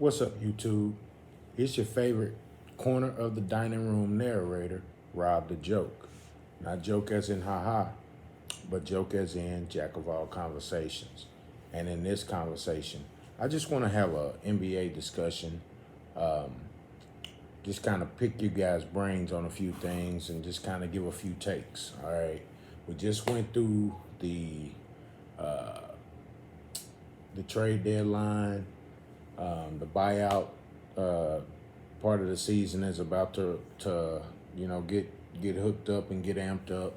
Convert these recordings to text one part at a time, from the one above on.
What's up, YouTube? It's your favorite corner of the dining room narrator, Rob the Joke. Not joke as in haha, but joke as in jack of all conversations. And in this conversation, I just want to have a NBA discussion. Just kind of pick you guys' brains on a few things and just kind of give a few takes. All right. We just went through the trade deadline. The buyout part of the season is about to get hooked up and get amped up.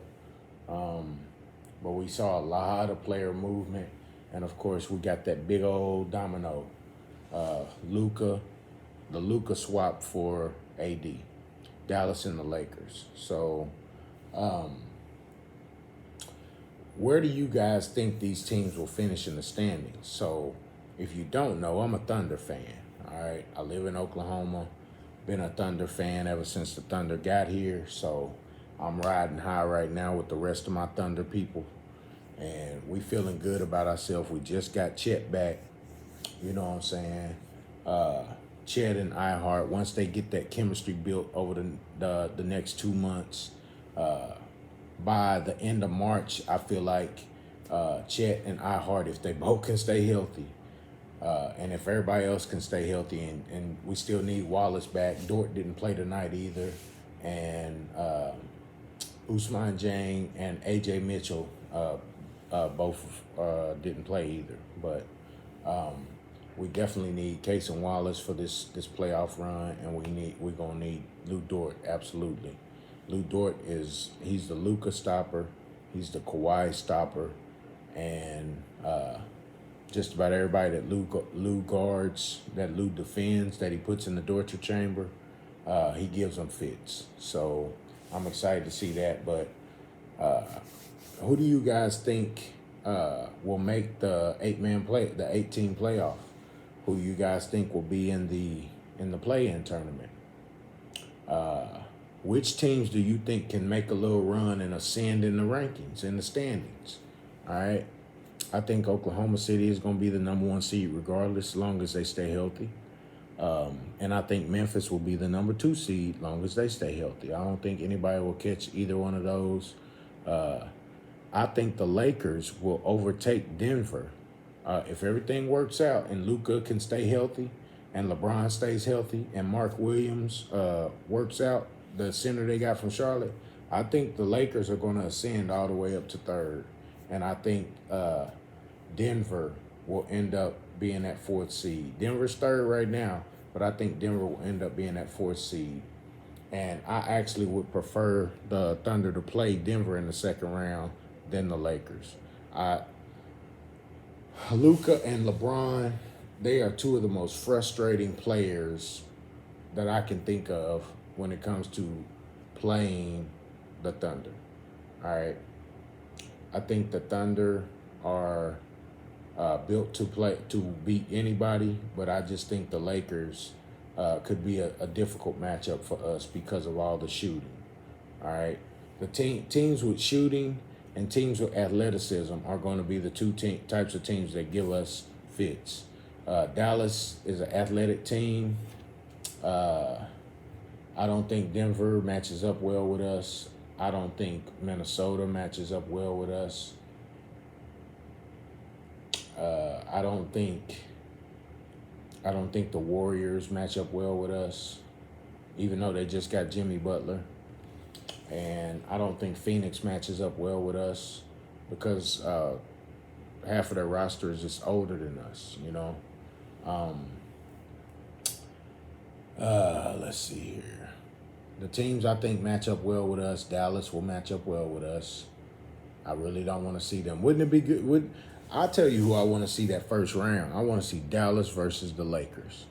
But we saw a lot of player movement, and of course we got that big old domino, Luca, the Luca swap for AD, Dallas and the Lakers. So, where do you guys think these teams will finish in the standings? So, if you don't know, I'm a Thunder fan. All right, I live in Oklahoma. Been a Thunder fan ever since the Thunder got here. So, I'm riding high right now with the rest of my Thunder people, and we feeling good about ourselves. We just got Chet back. You know what I'm saying? Chet and iHeart, once they get that chemistry built over the next 2 months, by the end of March, I feel like Chet and iHeart, if they both can stay healthy, and if everybody else can stay healthy, and we still need Wallace back. Dort didn't play tonight either, and Usman Jang and A.J. Mitchell both didn't play either. But we definitely need Case and Wallace for this playoff run, and we're gonna need Lou Dort, absolutely. Lou Dort he's the Luka stopper, he's the Kawhi stopper, and just about everybody that Lou guards, that Lou defends, that he puts in the torture chamber, he gives them fits. So I'm excited to see that. But who do you guys think will make the 18 playoff? Who you guys think will be in the play-in tournament? Which teams do you think can make a little run and ascend in the rankings, in the standings? All right. I think Oklahoma City is going to be the number 1 seed regardless, as long as they stay healthy. And I think Memphis will be the number 2 seed, as long as they stay healthy. I don't think anybody will catch either one of those. I think the Lakers will overtake Denver. If everything works out and Luka can stay healthy and LeBron stays healthy and Mark Williams works out, the center they got from Charlotte, I think the Lakers are going to ascend all the way up to 3rd. And I think Denver will end up being that 4th seed. Denver's 3rd right now, but I think Denver will end up being that 4th seed. And I actually would prefer the Thunder to play Denver in the 2nd round than the Lakers. Luka and LeBron, they are 2 of the most frustrating players that I can think of when it comes to playing the Thunder. All right. I think the Thunder are built to beat anybody, but I just think the Lakers could be a difficult matchup for us because of all the shooting. All right. The teams with shooting and teams with athleticism are going to be the 2 types of teams that give us fits. Dallas is an athletic team. I don't think Denver matches up well with us. I don't think Minnesota matches up well with us. I don't think the Warriors match up well with us, even though they just got Jimmy Butler. And I don't think Phoenix matches up well with us because half of their roster is just older than us, you know. Let's see here. The teams I think match up well with us, Dallas will match up well with us. I really don't want to see them. Wouldn't it be good? I'll tell you who I want to see that 1st round. I want to see Dallas versus the Lakers.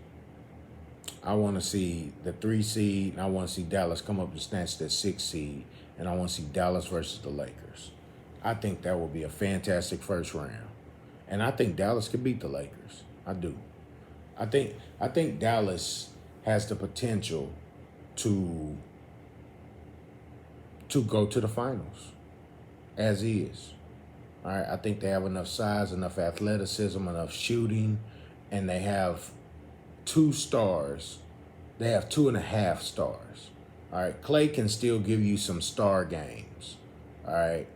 I want to see the 3 seed, and I want to see Dallas come up and snatch that 6 seed, and I want to see Dallas versus the Lakers. I think that will be a fantastic 1st round. And I think Dallas could beat the Lakers. I do. I think Dallas has the potential to go to the finals as is. All right, I think they have enough size, enough athleticism, enough shooting, and they have two stars. They have 2.5 stars. All right. Clay can still give you some star games. All right.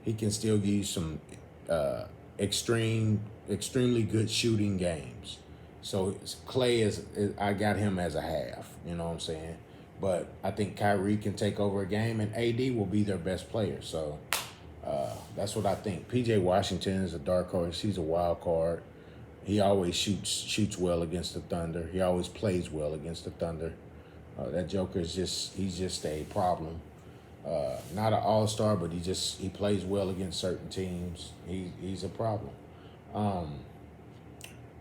He can still give you some uh, extremely good shooting games. So Clay is I got him as a half. You know what I'm saying? But I think Kyrie can take over a game, and AD will be their best player. So that's what I think. PJ Washington is a dark horse. He's a wild card. He always shoots well against the Thunder. He always plays well against the Thunder. That Joker is he's just a problem. Not an all-star, but he plays well against certain teams. He's a problem.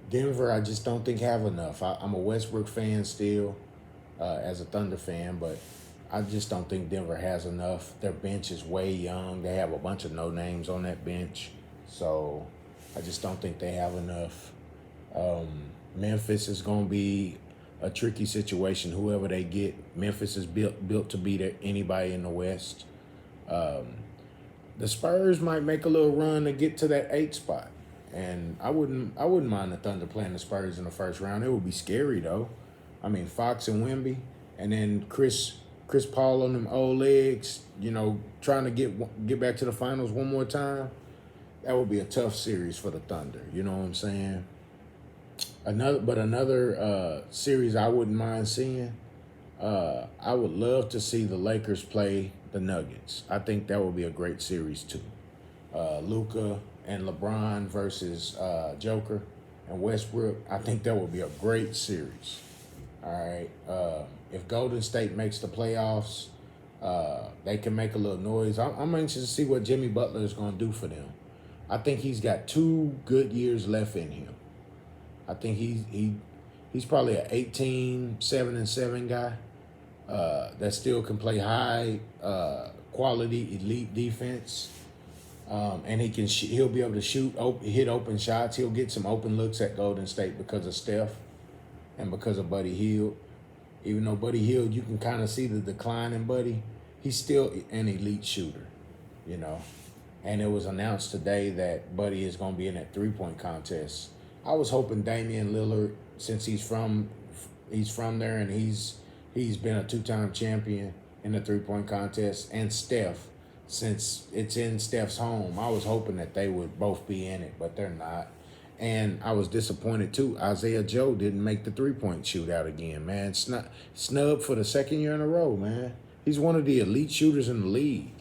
Denver, I just don't think have enough. I'm a Westbrook fan still, as a Thunder fan, but I just don't think Denver has enough. Their bench is way young. They have a bunch of no names on that bench, so I just don't think they have enough. Memphis is going to be a tricky situation. Whoever they get, Memphis is built to beat anybody in the West. The Spurs might make a little run to get to that 8 spot, and I wouldn't mind the Thunder playing the Spurs in the first round. It would be scary though. I mean, Fox and Wemby, and then Chris Paul on them old legs. You know, trying to get back to the finals one more time. That would be a tough series for the Thunder. You know what I'm saying? Another series I wouldn't mind seeing. I would love to see the Lakers play the Nuggets. I think that would be a great series too. Luka and LeBron versus Joker and Westbrook. I think that would be a great series. All right. If Golden State makes the playoffs, they can make a little noise. I'm anxious to see what Jimmy Butler is going to do for them. I think he's got 2 good years left in him. I think he's probably an 7-7 guy that still can play high quality elite defense, and he'll be able to hit open shots. He'll get some open looks at Golden State because of Steph and because of Buddy Hield. Even though Buddy Hield, you can kind of see the decline in Buddy, he's still an elite shooter, you know. And it was announced today that Buddy is going to be in that 3-point contest. I was hoping Damian Lillard, since he's from there and he's been a 2-time champion in the 3-point contest, and Steph, since it's in Steph's home, I was hoping that they would both be in it, but they're not. And I was disappointed too. Isaiah Joe didn't make the 3-point shootout again, man. Snubbed for the second year in a row, man. He's one of the elite shooters in the league.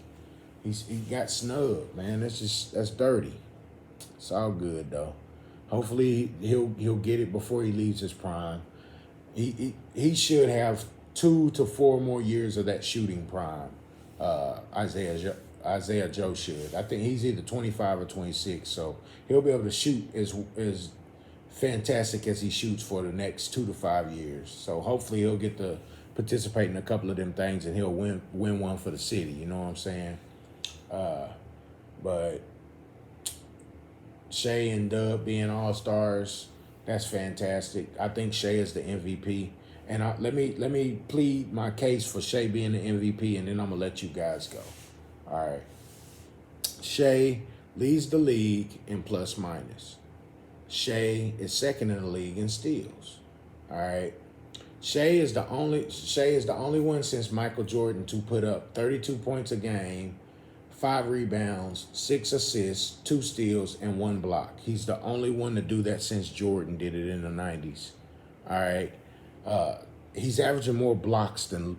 He got snubbed, man. That's dirty. It's all good though. Hopefully he'll get it before he leaves his prime. He should have 2 to 4 more years of that shooting prime. Isaiah Joe should. I think he's either 25 or 26, so he'll be able to shoot as fantastic as he shoots for the next 2 to 5 years. So hopefully he'll get to participate in a couple of them things and he'll win one for the city. You know what I'm saying? But Shea and Dub being all-stars, that's fantastic. I think Shea is the MVP. And let me plead my case for Shea being the MVP, and then I'm going to let you guys go. All right. Shea leads the league in plus minus. Shea is second in the league in steals. All right. Shea is the only one since Michael Jordan to put up 32 points a game, 5 rebounds, 6 assists, 2 steals, and 1 block. He's the only one to do that since Jordan did it in the 90s. All right. He's averaging more blocks than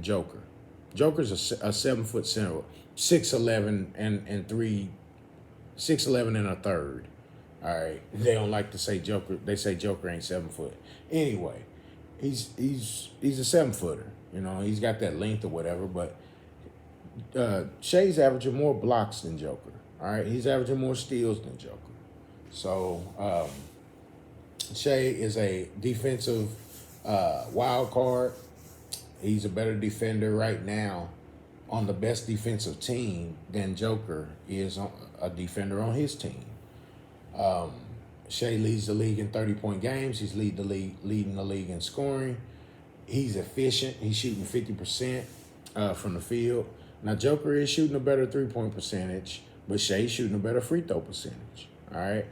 Joker. Joker's a 7-foot center, 6'11" and 6'11" and a third. All right. They don't like to say Joker. They say Joker ain't 7 foot. Anyway, he's a 7-footer. You know, he's got that length or whatever, but Shea's averaging more blocks than Joker. All right, he's averaging more steals than Joker. So Shea is a defensive wild card. He's a better defender right now on the best defensive team than Joker is a defender on his team. Shea leads the league in 30-point games. He's leading the league in scoring. He's efficient. He's shooting 50% from the field. Now, Joker is shooting a better 3-point percentage, but Shea's shooting a better free throw percentage. All right.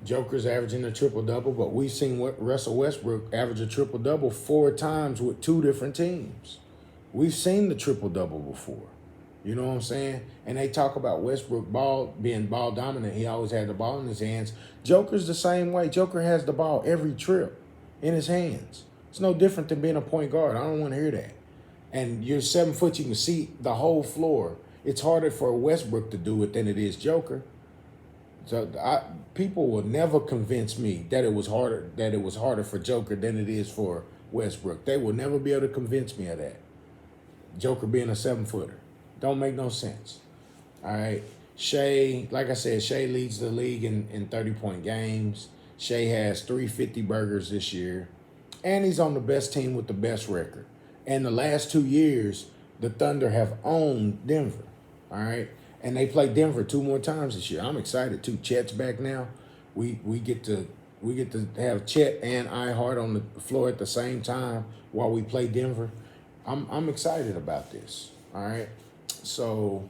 Joker's averaging a triple double, but we've seen Russell Westbrook average a triple double 4 times with 2 different teams. We've seen the triple double before. You know what I'm saying? And they talk about Westbrook being ball dominant. He always had the ball in his hands. Joker's the same way. Joker has the ball every trip in his hands. It's no different than being a point guard. I don't want to hear that. And you're 7 foot, you can see the whole floor. It's harder for Westbrook to do it than it is Joker. So people will never convince me that it was harder for Joker than it is for Westbrook. They will never be able to convince me of that. Joker being a 7 footer. Don't make no sense. All right. Shea, like I said, Shea leads the league in 30-point games. Shea has 350 burgers this year. And he's on the best team with the best record. And the last 2 years, the Thunder have owned Denver. All right. And they play Denver 2 more times this year. I'm excited too. Chet's back now. We get to have Chet and iHeart on the floor at the same time while we play Denver. I'm excited about this. All right. So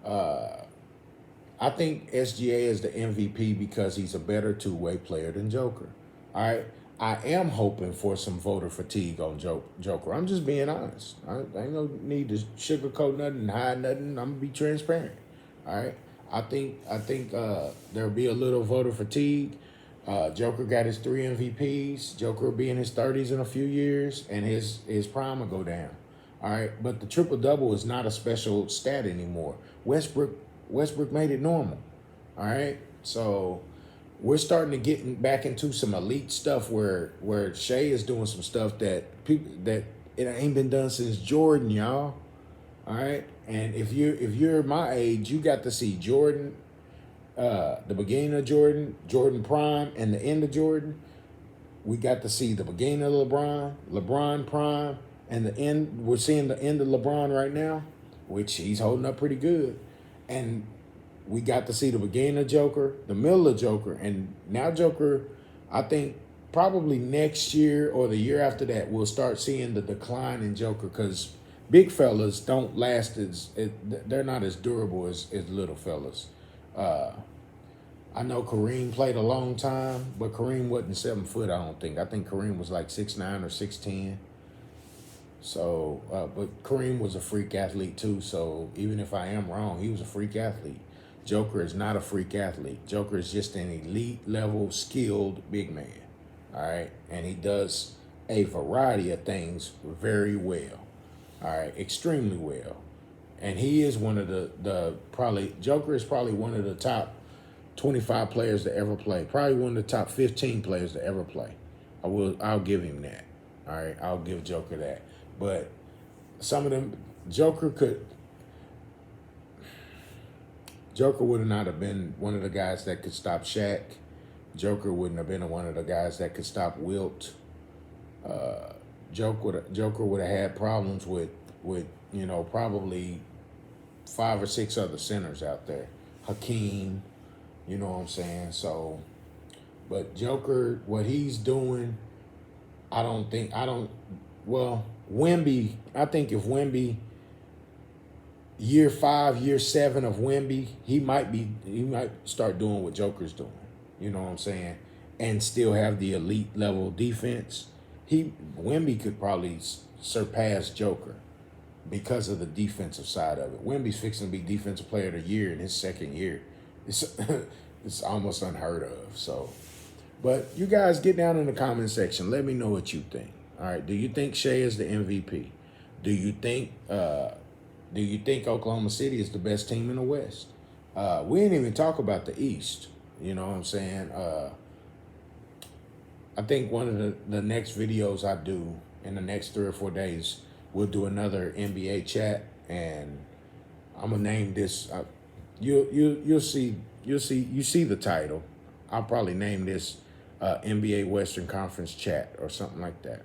I think SGA is the MVP because he's a better two-way player than Joker. All right. I am hoping for some voter fatigue on Joker. I'm just being honest. I ain't no need to sugarcoat nothing and hide nothing. I'm gonna be transparent. All right. I think there'll be a little voter fatigue. Joker got his 3 MVPs. Joker will be in his 30s in a few years, and his prime will go down. All right. But the triple double is not a special stat anymore. Westbrook made it normal. All right. So we're starting to get back into some elite stuff where Shea is doing some stuff that it ain't been done since Jordan, y'all. All right. And if you're my age, you got to see Jordan, the beginning of Jordan prime, and the end of Jordan. We got to see the beginning of LeBron prime, and the end. We're seeing the end of LeBron right now, which he's holding up pretty good. And we got to see the beginning of Joker, the middle of Joker, and now Joker, I think probably next year or the year after that, we'll start seeing the decline in Joker because big fellas don't last they're not as durable as little fellas. I know Kareem played a long time, but Kareem wasn't 7 foot, I don't think. I think Kareem was like 6'9" or 6'10". So, but Kareem was a freak athlete too. So even if I am wrong, he was a freak athlete. Joker is not a freak athlete. Joker is just an elite level skilled big man. All right. And he does a variety of things very well. All right. Extremely well. And he is one of Joker is probably one of the top 25 players to ever play. Probably one of the top 15 players to ever play. I'll give him that. All right. I'll give Joker that. But some of them, Joker would not have been one of the guys that could stop Shaq. Joker wouldn't have been one of the guys that could stop Wilt. Joker would have had problems with probably 5 or 6 other centers out there. Hakeem, you know what I'm saying? So, but Joker, what he's doing, Wemby, I think if Wemby, year 5, year 7 of Wemby, he might start doing what Joker's doing. You know what I'm saying? And still have the elite level defense. Wemby could probably surpass Joker because of the defensive side of it. Wemby's fixing to be defensive player of the year in his second year. It's almost unheard of. So, but you guys get down in the comment section. Let me know what you think. All right. Do you think Shea is the MVP? Do you think Oklahoma City is the best team in the West? We didn't even talk about the East. You know what I'm saying? I think one of the next videos I do in the next 3 or 4 days, we'll do another NBA chat, and I'm gonna name this. You'll see the title. I'll probably name this NBA Western Conference chat or something like that.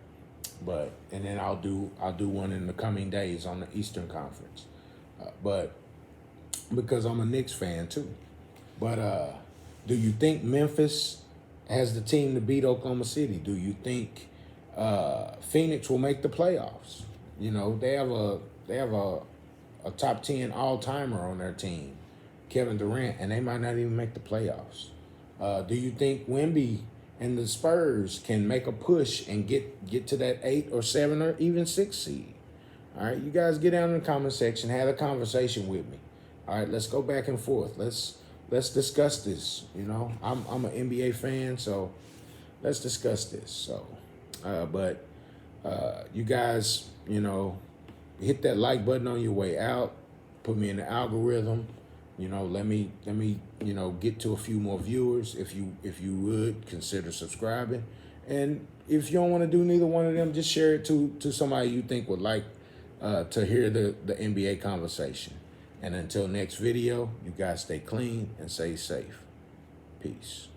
And then I'll do one in the coming days on the Eastern Conference. But because I'm a Knicks fan too. But do you think Memphis has the team to beat Oklahoma City? Do you think Phoenix will make the playoffs? You know, they have a top 10 all-timer on their team, Kevin Durant, and they might not even make the playoffs. Do you think Wemby and the Spurs can make a push and get to that 8 or 7 or even 6 seed? All right, you guys get down in the comment section, have a conversation with me. All right, let's go back and forth. Let's discuss this. You know, I'm an NBA fan, so let's discuss this. So, but you guys, you know, hit that like button on your way out. Put me in the algorithm. You know, let me you know, get to a few more viewers. If you would consider subscribing, and if you don't want to do neither one of them, just share it to somebody you think would like to hear the NBA conversation. And until next video, you guys stay clean and stay safe. Peace.